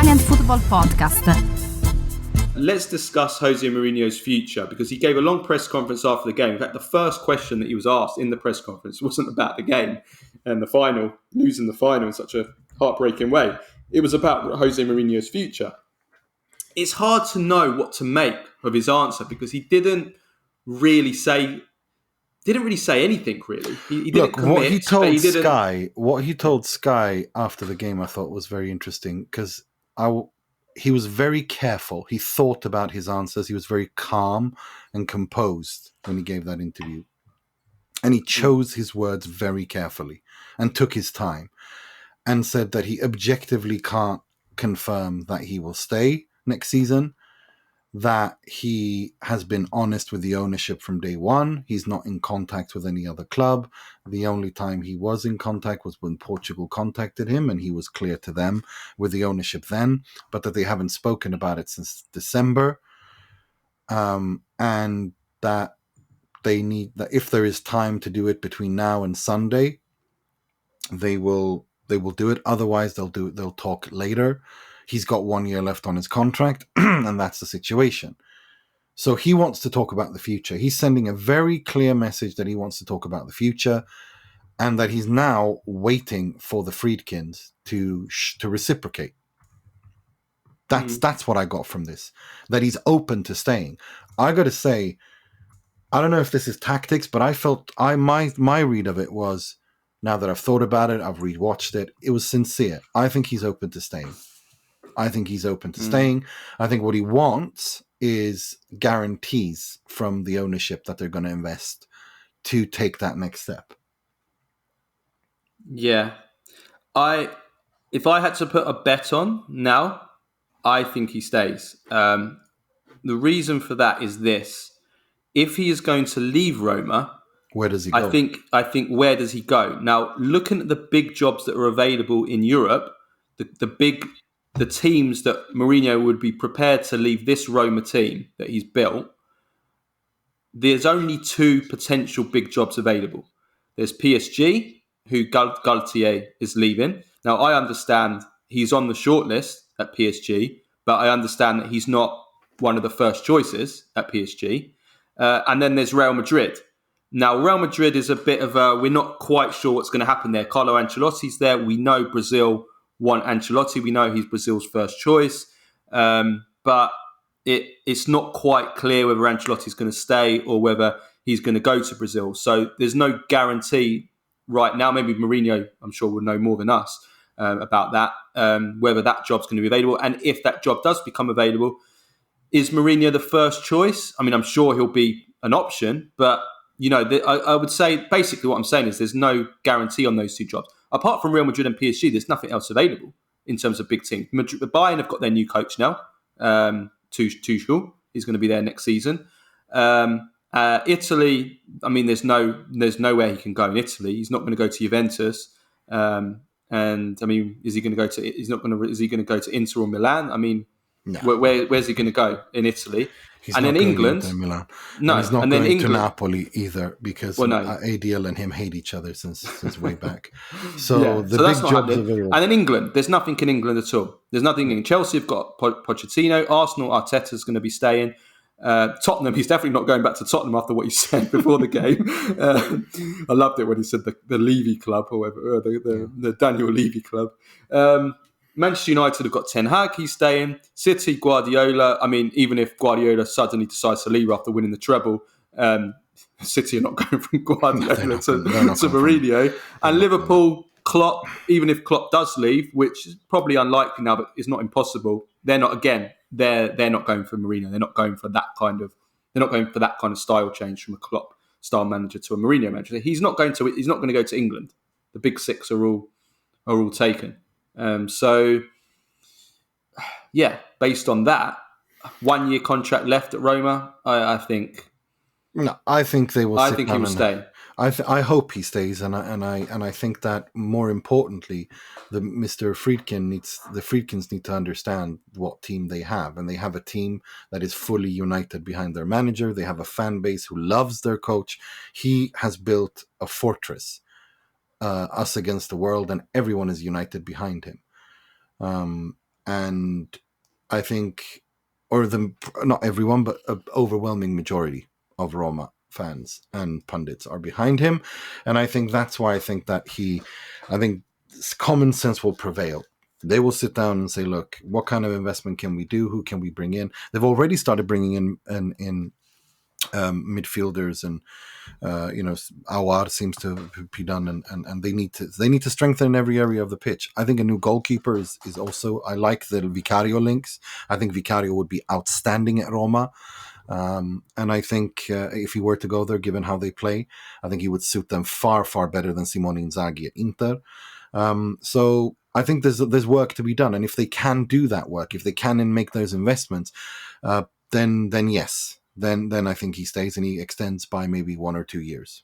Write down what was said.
Italian Football Podcast. Let's discuss Jose Mourinho's future, because he gave a long press conference after the game. In fact, the first question that he was asked in the press conference wasn't about the game and the final, losing the final in such a heartbreaking way. It was about Jose Mourinho's future. It's hard to know what to make of his answer, because he didn't really say anything, really. He didn't Look, commit, what he told Sky after the game, I thought was very interesting, because he was very careful. He thought about his answers. He was very calm and composed when he gave that interview. And he chose his words very carefully and took his time and said that he objectively can't confirm that he will stay next season, that he has been honest with the ownership from day one. He's not in contact with any other club. The only time he was in contact was when Portugal contacted him, and he was clear to them with the ownership then, but that they haven't spoken about it since December. And that they need that if there is time to do it between now and Sunday, they will do it. Otherwise, they'll talk later. He's got 1 year left on his contract, and that's the situation. So he wants to talk about the future. He's sending a very clear message that he wants to talk about the future, and that he's now waiting for the Friedkins to reciprocate. That's what I got from this. That he's open to staying. I got to say, I don't know if this is tactics, but I felt my read of it was, now that I've thought about it, I've rewatched it, it was sincere. I think he's open to staying. I think what he wants is guarantees from the ownership that they're going to invest to take that next step. Yeah. If I had to put a bet on now, I think he stays. The reason for that is this. If he is going to leave Roma, where does he go? I think where does he go? Now, looking at the big jobs that are available in Europe, the teams that Mourinho would be prepared to leave this Roma team that he's built, there's only two potential big jobs available. There's PSG, who Galtier is leaving. Now, I understand he's on the shortlist at PSG, but I understand that he's not one of the first choices at PSG. And then there's Real Madrid. Now, Real Madrid is a bit of we're not quite sure what's going to happen there. Carlo Ancelotti's there. We know Brazil want Ancelotti. We know he's Brazil's first choice. But it's not quite clear whether Ancelotti's going to stay or whether he's going to go to Brazil. So there's no guarantee right now. Maybe Mourinho, I'm sure, will know more than us about that, whether that job's going to be available. And if that job does become available, is Mourinho the first choice? I mean, I'm sure he'll be an option, but I would say basically what I'm saying is there's no guarantee on those two jobs. Apart from Real Madrid and PSG, there's nothing else available in terms of big teams. Bayern have got their new coach now, Tuchel. He's going to be there next season. Italy, I mean, there's nowhere he can go in Italy. He's not going to go to Juventus. And I mean, is he going to go to Inter or Milan? I mean, no. Where's he going to go in Italy? He's and in England, Milan. No, and he's not and going then England, to Napoli either, because ADL and him hate each other since way back. So the big jobs available. And in England, there's nothing in England at all. There's nothing in Chelsea. Have got Pochettino. Arsenal, Arteta's going to be staying. Tottenham, he's definitely not going back to Tottenham after what he said before the game. I loved it when he said the Levy Club, or whatever, the Daniel Levy Club. Manchester United have got Ten Hag, he's staying. City, Guardiola. I mean, even if Guardiola suddenly decides to leave after winning the treble, City are not going from Guardiola to Mourinho. And Liverpool, Klopp, even if Klopp does leave, which is probably unlikely now, but is not impossible, they're not going for Mourinho. They're not going for that kind of style change from a Klopp style manager to a Mourinho manager. He's not going to go to England. The big six are all taken. So, based on that, 1 year contract left at Roma. I think. No, I think they will. I think he will stay. I hope he stays, and I think that more importantly, the Friedkins need to understand what team they have, and they have a team that is fully united behind their manager. They have a fan base who loves their coach. He has built a fortress. Us against the world, and everyone is united behind him. and I think, or the not everyone, but an overwhelming majority of Roma fans and pundits are behind him, and I think that's why I think common sense will prevail. They will sit down and say, "Look, what kind of investment can we do? Who can we bring in?" They've already started bringing in midfielders, and Awar seems to be done, and they need to strengthen in every area of the pitch. I think a new goalkeeper is also. I like the Vicario links. I think Vicario would be outstanding at Roma. And I think if he were to go there, given how they play, I think he would suit them far, far better than Simone Inzaghi at Inter. So I think there's work to be done, and if they can do that work, if they can make those investments, then yes, then I think he stays and he extends by maybe 1 or 2 years.